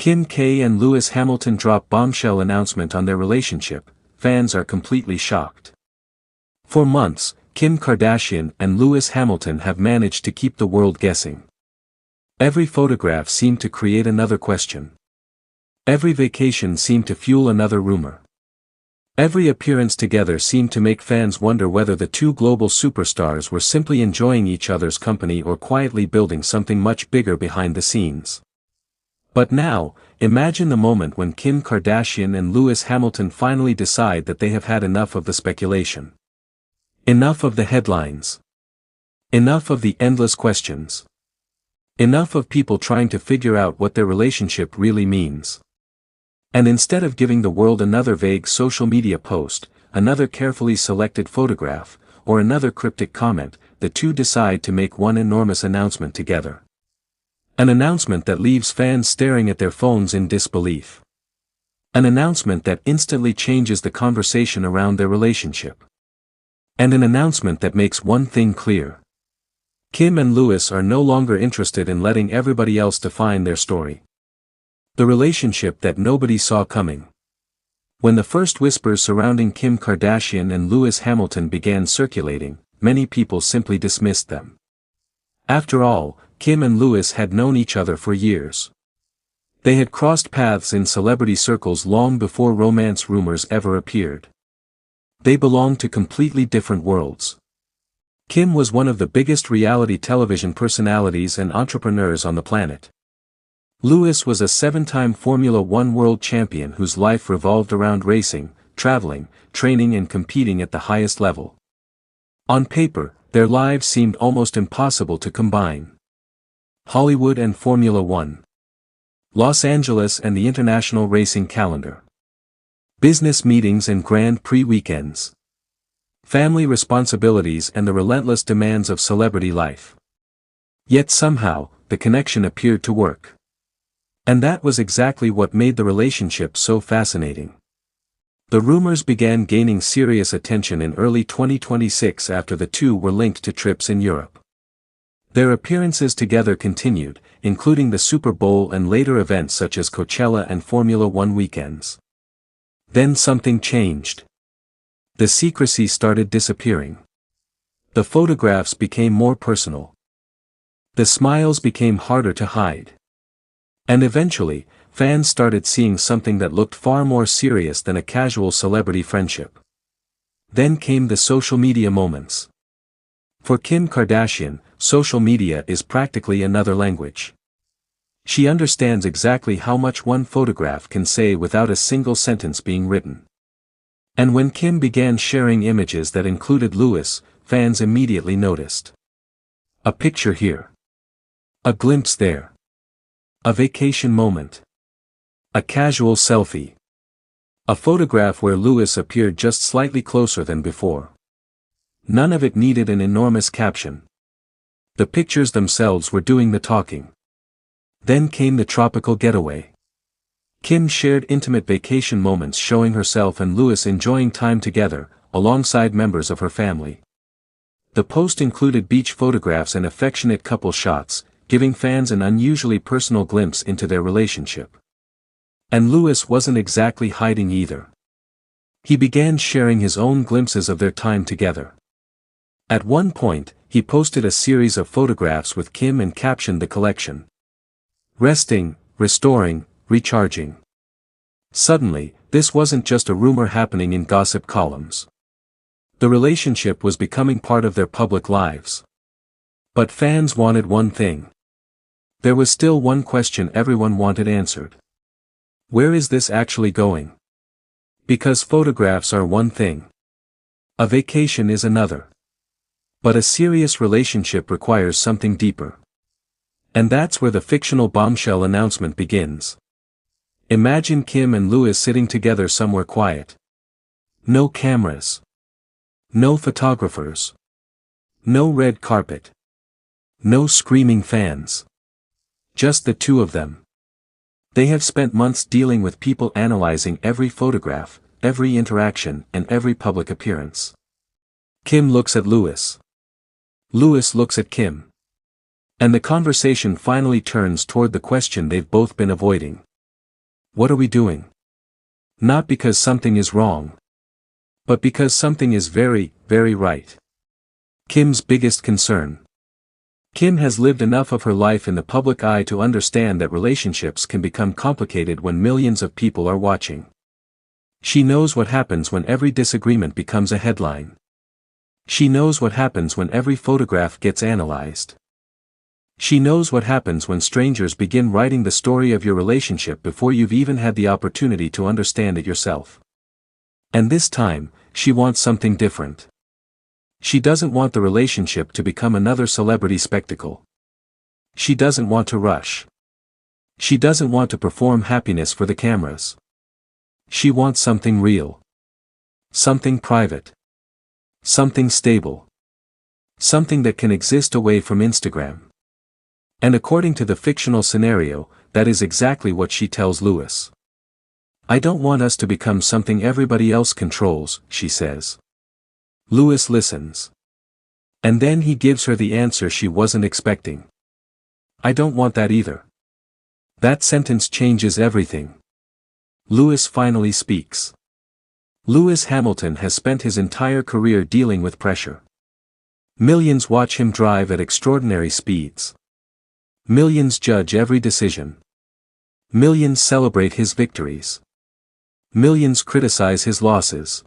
Kim K and Lewis Hamilton drop bombshell announcement on their relationship. Fans are completely shocked. For months, Kim Kardashian and Lewis Hamilton have managed to keep the world guessing. Every photograph seemed to create another question. Every vacation seemed to fuel another rumor. Every appearance together seemed to make fans wonder whether the two global superstars were simply enjoying each other's company or quietly building something much bigger behind the scenes. But now, imagine the moment when Kim Kardashian and Lewis Hamilton finally decide that they have had enough of the speculation. Enough of the headlines. Enough of the endless questions. Enough of people trying to figure out what their relationship really means. And instead of giving the world another vague social media post, another carefully selected photograph, or another cryptic comment, the two decide to make one enormous announcement together. An announcement that leaves fans staring at their phones in disbelief. An announcement that instantly changes the conversation around their relationship. And an announcement that makes one thing clear. Kim and Lewis are no longer interested in letting everybody else define their story. The relationship that nobody saw coming. When the first whispers surrounding Kim Kardashian and Lewis Hamilton began circulating, many people simply dismissed them. After all, Kim and Lewis had known each other for years. They had crossed paths in celebrity circles long before romance rumors ever appeared. They belonged to completely different worlds. Kim was one of the biggest reality television personalities and entrepreneurs on the planet. Lewis was a 7-time Formula One world champion whose life revolved around racing, traveling, training and competing at the highest level. On paper, their lives seemed almost impossible to combine. Hollywood and Formula One. Los Angeles and the international racing calendar. Business meetings and Grand Prix weekends. Family responsibilities and the relentless demands of celebrity life. Yet somehow, the connection appeared to work. And that was exactly what made the relationship so fascinating. The rumors began gaining serious attention in early 2026 after the two were linked to trips in Europe. Their appearances together continued, including the Super Bowl and later events such as Coachella and Formula One weekends. Then something changed. The secrecy started disappearing. The photographs became more personal. The smiles became harder to hide. And eventually, fans started seeing something that looked far more serious than a casual celebrity friendship. Then came the social media moments. For Kim Kardashian, social media is practically another language. She understands exactly how much one photograph can say without a single sentence being written. And when Kim began sharing images that included Lewis, fans immediately noticed. A picture here. A glimpse there. A vacation moment. A casual selfie. A photograph where Lewis appeared just slightly closer than before. None of it needed an enormous caption. The pictures themselves were doing the talking. Then came the tropical getaway. Kim shared intimate vacation moments showing herself and Lewis enjoying time together, alongside members of her family. The post included beach photographs and affectionate couple shots, giving fans an unusually personal glimpse into their relationship. And Lewis wasn't exactly hiding either. He began sharing his own glimpses of their time together. At one point, he posted a series of photographs with Kim and captioned the collection. Resting, restoring, recharging. Suddenly, this wasn't just a rumor happening in gossip columns. The relationship was becoming part of their public lives. But fans wanted one thing. There was still one question everyone wanted answered. Where is this actually going? Because photographs are one thing. A vacation is another. But a serious relationship requires something deeper. And that's where the fictional bombshell announcement begins. Imagine Kim and Lewis sitting together somewhere quiet. No cameras. No photographers. No red carpet. No screaming fans. Just the two of them. They have spent months dealing with people analyzing every photograph, every interaction, and every public appearance. Kim looks at Lewis. Lewis looks at Kim. And the conversation finally turns toward the question they've both been avoiding. What are we doing? Not because something is wrong, but because something is very, very right. Kim's biggest concern. Kim has lived enough of her life in the public eye to understand that relationships can become complicated when millions of people are watching. She knows what happens when every disagreement becomes a headline. She knows what happens when every photograph gets analyzed. She knows what happens when strangers begin writing the story of your relationship before you've even had the opportunity to understand it yourself. And this time, she wants something different. She doesn't want the relationship to become another celebrity spectacle. She doesn't want to rush. She doesn't want to perform happiness for the cameras. She wants something real. Something private. Something stable. Something that can exist away from Instagram. And according to the fictional scenario, that is exactly what she tells Louis. I don't want us to become something everybody else controls, she says. Louis listens. And then he gives her the answer she wasn't expecting. I don't want that either. That sentence changes everything. Louis finally speaks. Lewis Hamilton has spent his entire career dealing with pressure. Millions watch him drive at extraordinary speeds. Millions judge every decision. Millions celebrate his victories. Millions criticize his losses.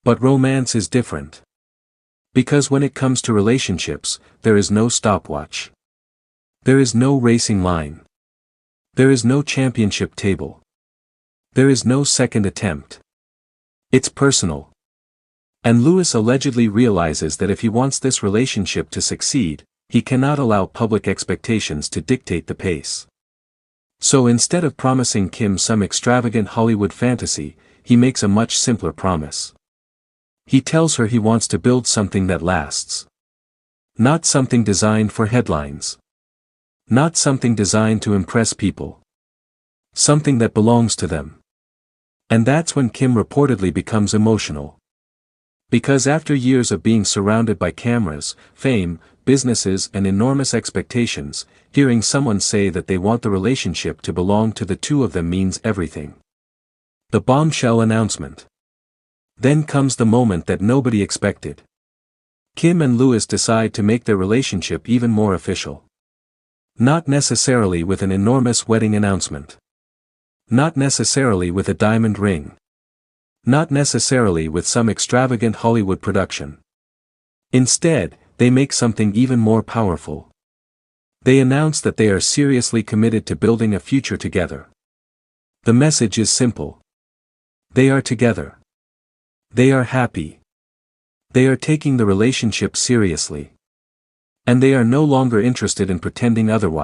But romance is different. Because when it comes to relationships, there is no stopwatch. There is no racing line. There is no championship table. There is no second attempt. It's personal. And Louis allegedly realizes that if he wants this relationship to succeed, he cannot allow public expectations to dictate the pace. So instead of promising Kim some extravagant Hollywood fantasy, he makes a much simpler promise. He tells her he wants to build something that lasts. Not something designed for headlines. Not something designed to impress people. Something that belongs to them. And that's when Kim reportedly becomes emotional. Because after years of being surrounded by cameras, fame, businesses and enormous expectations, hearing someone say that they want the relationship to belong to the two of them means everything. The bombshell announcement. Then comes the moment that nobody expected. Kim and Louis decide to make their relationship even more official. Not necessarily with an enormous wedding announcement. Not necessarily with a diamond ring. Not necessarily with some extravagant Hollywood production. Instead, they make something even more powerful. They announce that they are seriously committed to building a future together. The message is simple. They are together. They are happy. They are taking the relationship seriously. And they are no longer interested in pretending otherwise.